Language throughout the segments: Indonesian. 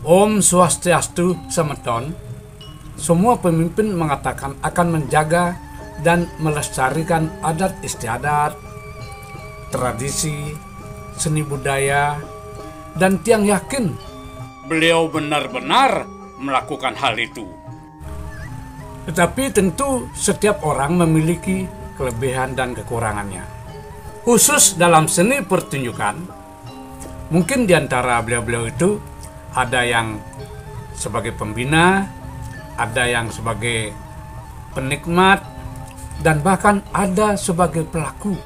Om Swastiastu Semeton. Semua pemimpin mengatakan akan menjaga dan melestarikan adat istiadat, tradisi, seni budaya, dan Tiang yakin beliau benar-benar melakukan hal itu. Tetapi tentu setiap orang memiliki kelebihan dan kekurangannya. Khusus dalam seni pertunjukan, mungkin di antara beliau-beliau itu ada yang sebagai pembina, ada yang sebagai penikmat, dan bahkan ada sebagai pelaku.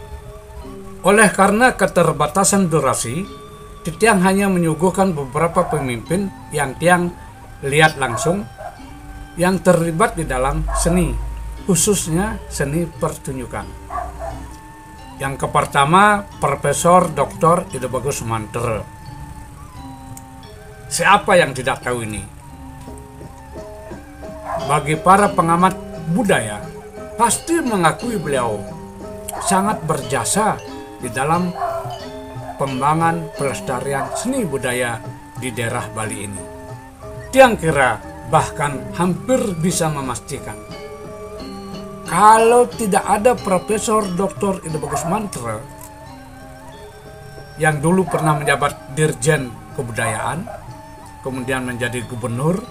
Oleh karena keterbatasan durasi, Tiang hanya menyuguhkan beberapa pemimpin yang Tiang lihat langsung yang terlibat di dalam seni, khususnya seni pertunjukan. Yang pertama, Profesor Dr. Ide Bagus Mantre. Siapa yang tidak tahu ini? Bagi para pengamat budaya, pasti mengakui beliau sangat berjasa di dalam pengembangan pelestarian seni budaya di daerah Bali ini. Tiang kira bahkan hampir bisa memastikan kalau tidak ada Profesor Dr. Ide Bagus Mantre yang dulu pernah menjabat Dirjen Kebudayaan, kemudian menjadi gubernur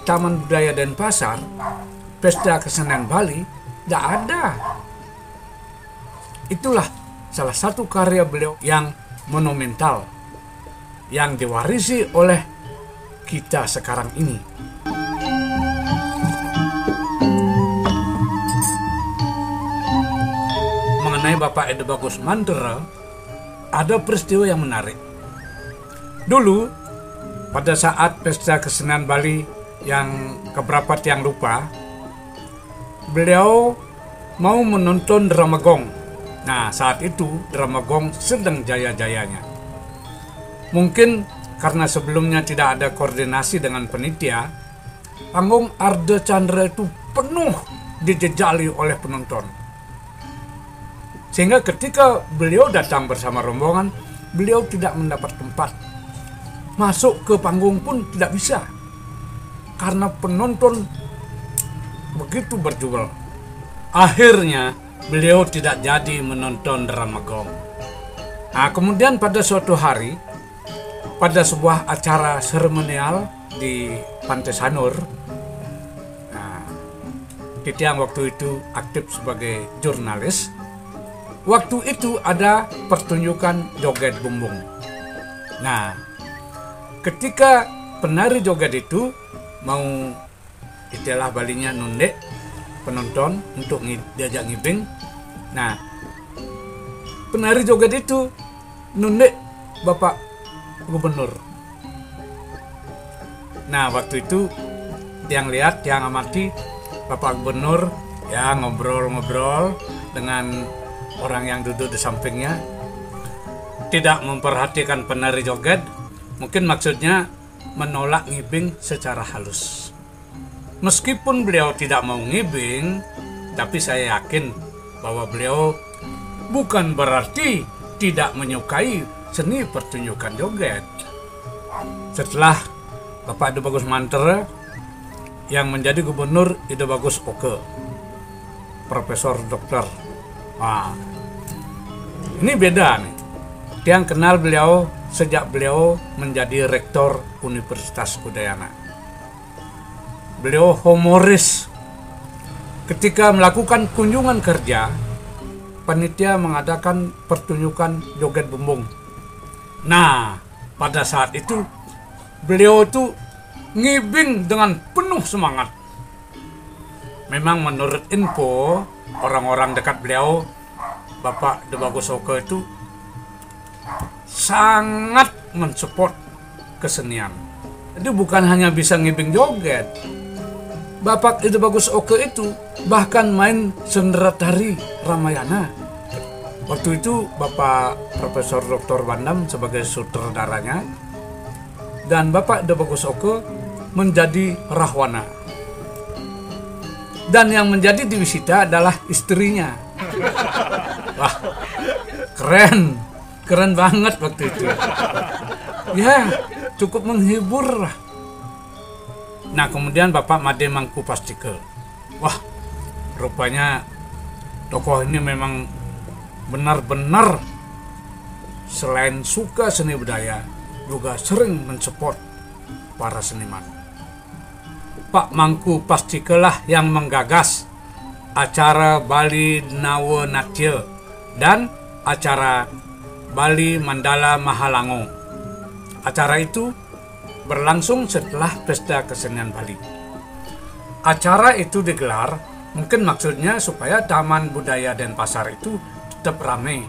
Taman Budaya Denpasar, Pesta Kesenian Bali, tidak ada. Itulah salah satu karya beliau yang monumental, yang diwarisi oleh kita sekarang ini. Mengenai Bapak Ide Bagus Mantre, ada peristiwa yang menarik. Dulu, pada saat Pesta Kesenian Bali yang keberapa Tiang lupa, beliau mau menonton drama gong. Nah, saat itu drama gong sedang jaya-jayanya. Mungkin karena sebelumnya tidak ada koordinasi dengan panitia, panggung Arda Chandra itu penuh dijejali oleh penonton. Sehingga ketika beliau datang bersama rombongan, beliau tidak mendapat tempat. Masuk ke panggung pun tidak bisa karena penonton begitu berjubel. Akhirnya beliau tidak jadi menonton drama gong. Nah, kemudian pada suatu hari, pada sebuah acara seremonial di Pantai Sanur, Tiang waktu itu aktif sebagai jurnalis. Waktu itu ada pertunjukan joget bumbung. Nah, ketika penari joget itu mau istilah Balinya nundek penonton untuk diajak ngibing. Nah, penari joget itu nundek Bapak Gubernur. Nah, waktu itu Tiang lihat, Tiang amati Bapak Gubernur ya ngobrol-ngobrol dengan orang yang duduk di sampingnya, tidak memperhatikan penari joget. Mungkin maksudnya menolak ngibing secara halus. Meskipun beliau tidak mau ngibing, tapi saya yakin bahwa beliau bukan berarti tidak menyukai seni pertunjukan joget. Setelah Bapak Ide Bagus Mantre yang menjadi gubernur Ide Bagus Oke, Profesor Dokter. Nah, ini beda nih. Tiang kenal beliau sejak beliau menjadi rektor Universitas Udayana. Beliau humoris. Ketika melakukan kunjungan kerja, panitia mengadakan pertunjukan joget bumbung. Nah, pada saat itu beliau itu ngibing dengan penuh semangat. Memang menurut info orang-orang dekat beliau, Bapak Ide Bagus Oke itu sangat mensupport kesenian. Jadi bukan hanya bisa ngibing joget, Bapak Ide Bagus Oke itu bahkan main sendera tari Ramayana. Waktu itu Bapak Profesor Dr. Bandam sebagai sutradaranya, dan Bapak Ide Bagus Oke menjadi Rahwana. Dan yang menjadi Dewisita adalah istrinya. Wah, keren banget waktu itu. Ya, cukup menghibur lah. Nah, kemudian Bapak Made Mangku Pastike. Wah, rupanya tokoh ini memang benar-benar selain suka seni budaya, juga sering mensupport para seniman. Pak Mangku Pastike lah yang menggagas acara Bali Nawa Natya dan acara Bali Mandala Mahalango. Acara itu berlangsung setelah Pesta Kesenian Bali. Acara itu digelar, mungkin maksudnya supaya Taman Budaya Denpasar itu tetap ramai.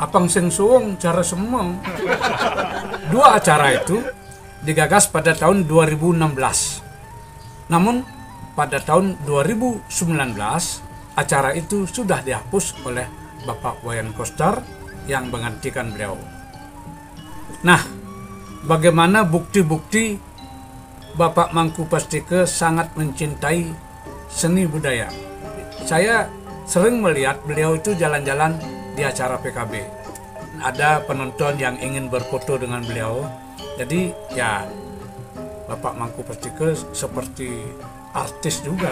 Apang sing suwung cara semua. Dua acara itu digagas pada tahun 2016. Namun pada tahun 2019 acara itu sudah dihapus oleh Bapak Wayan Koster yang menggantikan beliau. Nah, bagaimana bukti-bukti Bapak Mangku Pastike sangat mencintai seni budaya? Saya sering melihat beliau itu jalan-jalan di acara PKB. Ada penonton yang ingin berfoto dengan beliau. Jadi ya, Bapak Mangku Pastike seperti artis juga.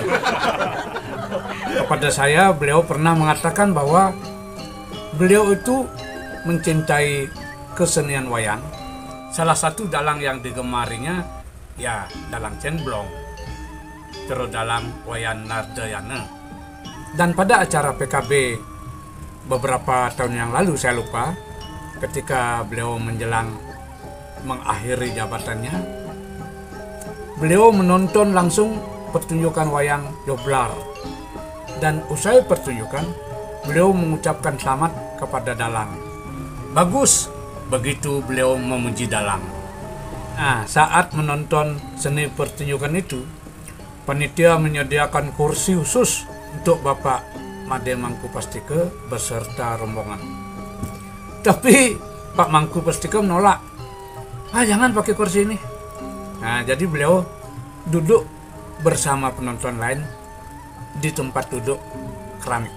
Kepada saya beliau pernah mengatakan bahwa beliau itu mencintai kesenian wayang. Salah satu dalang yang digemarinya ya dalang Cenblong, terus dalang Wayan Nardayana. Dan pada acara PKB beberapa tahun yang lalu, saya lupa, ketika beliau menjelang mengakhiri jabatannya, beliau menonton langsung pertunjukan wayang Joblar. Dan usai pertunjukan, beliau mengucapkan selamat kepada dalang. Bagus, begitu beliau memuji dalang. Nah, saat menonton seni pertunjukan itu, panitia menyediakan kursi khusus untuk Bapak Made Mangku Pastike beserta rombongan. Tapi Pak Mangku Pastike menolak. Jangan pakai kursi ini. Nah, jadi beliau duduk bersama penonton lain di tempat duduk keramik.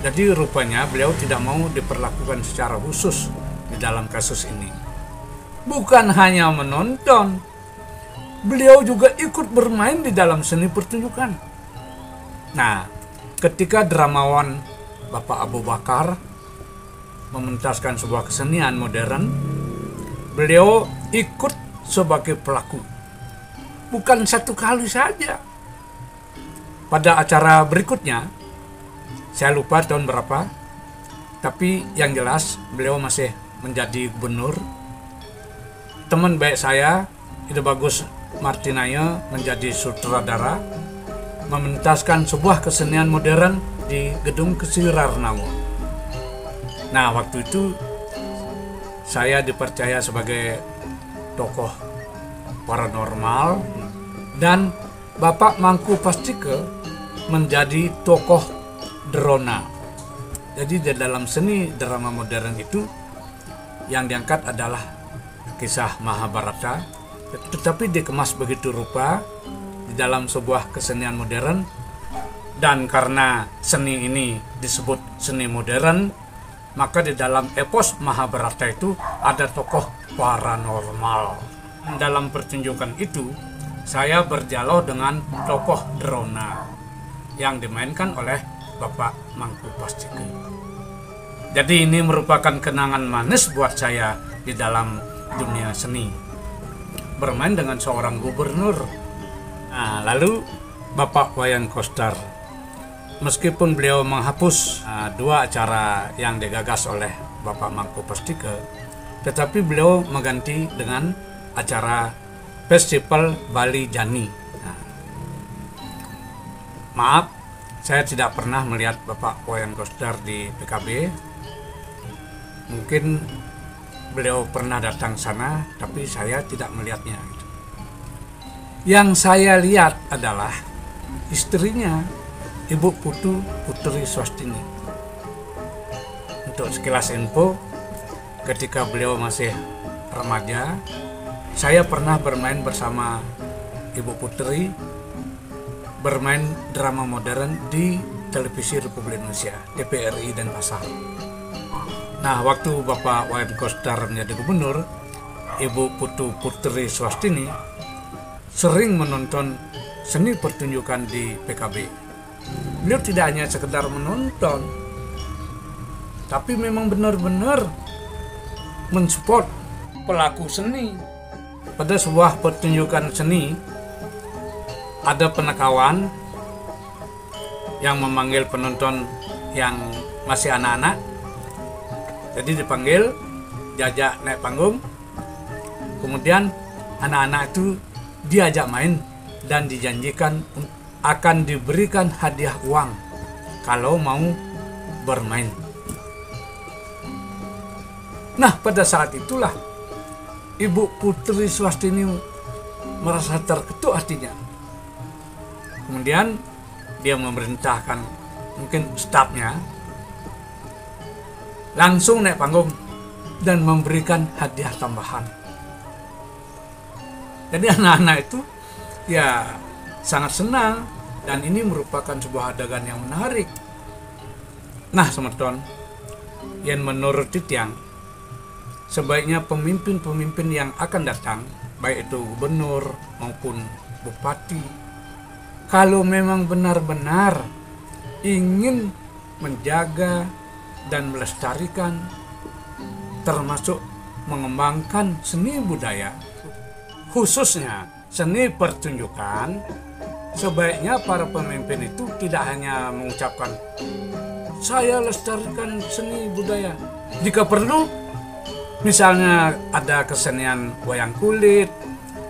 Jadi rupanya beliau tidak mau diperlakukan secara khusus di dalam kasus ini. Bukan hanya menonton, beliau juga ikut bermain di dalam seni pertunjukan. Nah, ketika dramawan Bapak Abu Bakar mementaskan sebuah kesenian modern, beliau ikut sebagai pelaku. Bukan satu kali saja. Pada acara berikutnya, saya lupa tahun berapa, tapi yang jelas beliau masih menjadi gubernur. Teman baik saya, Ide Bagus Martinaya, menjadi sutradara, mementaskan sebuah kesenian modern di Gedung Kesirar Nawo. Nah, waktu itu saya dipercaya sebagai tokoh paranormal dan Bapak Mangku Pastike menjadi tokoh drona. Jadi di dalam seni drama modern itu yang diangkat adalah kisah Mahabharata, tetapi dikemas begitu rupa di dalam sebuah kesenian modern. Dan karena seni ini disebut seni modern, maka di dalam epos Mahabharata itu ada tokoh paranormal. Dalam pertunjukan itu, saya berdialog dengan tokoh Drona yang dimainkan oleh Bapak Mangku Pastike. Jadi ini merupakan kenangan manis buat saya di dalam dunia seni, bermain dengan seorang gubernur. Nah, lalu Bapak Wayan Koster, meskipun beliau menghapus dua acara yang digagas oleh Bapak Mangku Pastike, tetapi beliau mengganti dengan acara Festival Bali Jani. Nah, maaf, saya tidak pernah melihat Bapak Wayan Koster di PKB. Mungkin beliau pernah datang sana, tapi saya tidak melihatnya. Yang saya lihat adalah istrinya, Ibu Putu Putri Swastini. Untuk sekilas info, ketika beliau masih remaja, saya pernah bermain bersama Ibu Putri, bermain drama modern di Televisi Republik Indonesia, TVRI Denpasar. Nah, waktu Bapak Wayan Koster menjadi gubernur, Ibu Putu Putri Swastini sering menonton seni pertunjukan di PKB. Beliau tidak hanya sekedar menonton, tapi memang benar-benar mensupport pelaku seni. Pada sebuah pertunjukan seni, ada penekawan yang memanggil penonton yang masih anak-anak. Jadi dipanggil, diajak naik panggung. Kemudian anak-anak itu diajak main dan dijanjikan akan diberikan hadiah uang kalau mau bermain. Nah, pada saat itulah Ibu Putri Swastini merasa terketuk hatinya. Kemudian dia memerintahkan mungkin stafnya langsung naik panggung dan memberikan hadiah tambahan. Jadi anak-anak itu ya sangat senang, dan ini merupakan sebuah adegan yang menarik. Nah, semeton, yang menurut Titiang, sebaiknya pemimpin-pemimpin yang akan datang, baik itu gubernur maupun bupati, kalau memang benar-benar ingin menjaga dan melestarikan, termasuk mengembangkan seni budaya, khususnya seni pertunjukan, sebaiknya para pemimpin itu tidak hanya mengucapkan, "Saya lestarikan seni budaya." Jika perlu, misalnya ada kesenian wayang kulit,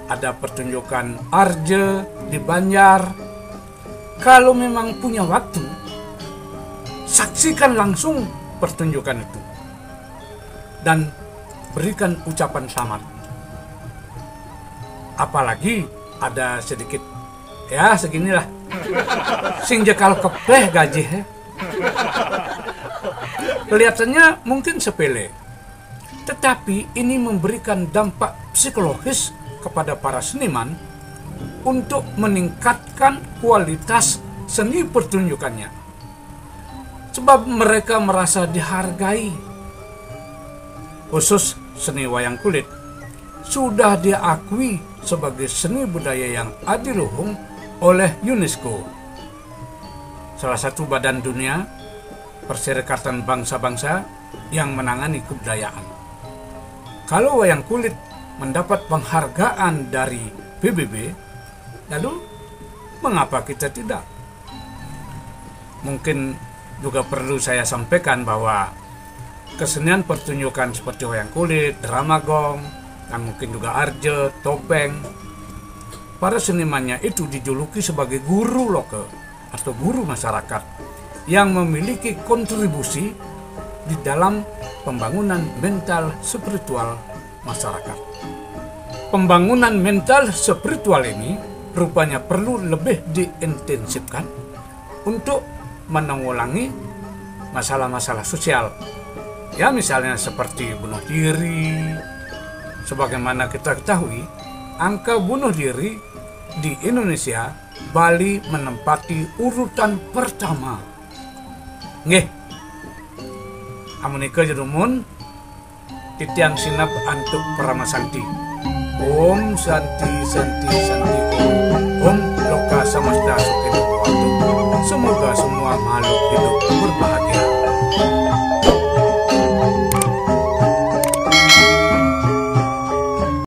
ada pertunjukan arje di Banjar, kalau memang punya waktu, saksikan langsung pertunjukan itu dan berikan ucapan selamat. Apalagi ada sedikit, ya seginilah, sing jekal kepleh gaji. Kelihatannya mungkin sepele, tetapi ini memberikan dampak psikologis kepada para seniman untuk meningkatkan kualitas seni pertunjukannya, sebab mereka merasa dihargai. Khusus seni wayang kulit sudah diakui sebagai seni budaya yang adiluhung oleh UNESCO, salah satu badan dunia perserikatan bangsa-bangsa yang menangani kebudayaan. Kalau wayang kulit mendapat penghargaan dari PBB, lalu mengapa kita tidak? Mungkin juga perlu saya sampaikan bahwa kesenian pertunjukan seperti wayang kulit, drama gong, dan mungkin juga arje, topeng, para senimannya itu dijuluki sebagai guru loke atau guru masyarakat yang memiliki kontribusi di dalam pembangunan mental spiritual masyarakat. Pembangunan mental spiritual ini rupanya perlu lebih diintensifkan untuk menanggulangi masalah-masalah sosial. Ya, misalnya seperti bunuh diri. Sebagaimana kita ketahui, angka bunuh diri di Indonesia, Bali menempati urutan pertama. Nggih, amunika jerumun titiang sinap antuk Paramasanti. Om Santi Santi Santi Om Loka Samasta Sukhina Bhavantu. Semoga semua makhluk hidup berbahagia.